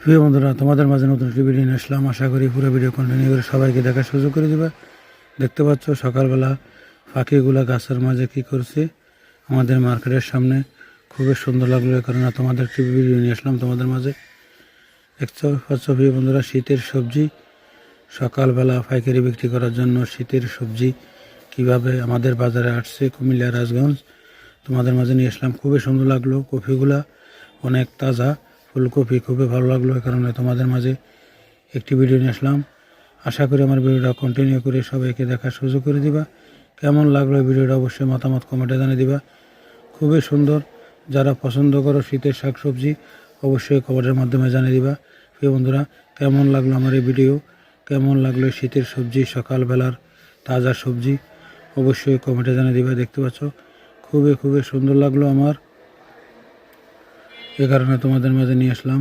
প্রিয় বন্ধুরা, তোমাদের মাঝে নতুন একটি ভিডিও নিয়ে আসলাম। আশা করি পুরো ভিডিও কন্টিনিউ করে সবাইকে দেখার সুযোগ করে দেবে। দেখতে পাচ্ছ সকালবেলা পাখিগুলা গাছের মাঝে কি করছে আমাদের মার্কেটের সামনে। খুবই সুন্দর লাগলো, এই কারণে তোমাদের একটি ভিডিও নিয়ে আসলাম তোমাদের মাঝে। দেখতে পাচ্ছ প্রিয় বন্ধুরা, শীতের সবজি সকালবেলা পাইকারি বিক্রি করার জন্য শীতের সবজি কিভাবে আমাদের বাজারে আসছে কুমিল্লা রাজগঞ্জ, তোমাদের মাঝে নিয়ে আসলাম। খুবই সুন্দর লাগলো, কপিগুলা অনেক তাজা, ফুলকপি খুবই ভালো লাগলো, এই কারণে তোমাদের মাঝে একটি ভিডিও নিয়ে আসলাম। আশা করি আমার ভিডিওটা কন্টিনিউ করে সবাইকে দেখার সুযোগ করে দিবা। কেমন লাগলো এই ভিডিওটা অবশ্যই মতামত কমেন্টে জানিয়ে দিবা। খুবই সুন্দর, যারা পছন্দ করো শীতের শাকসবজি অবশ্যই কমেন্টের মাধ্যমে জানিয়ে দিবা। প্রিয় বন্ধুরা, কেমন লাগলো আমার এই ভিডিও, কেমন লাগলো শীতের সবজি সকালবেলার তাজা সবজি অবশ্যই কমেন্টে জানিয়ে দিবা। দেখতে পাচ্ছ খুবই সুন্দর লাগলো আমার, এ কারণে তোমাদের মাঝে নিয়ে আসলাম।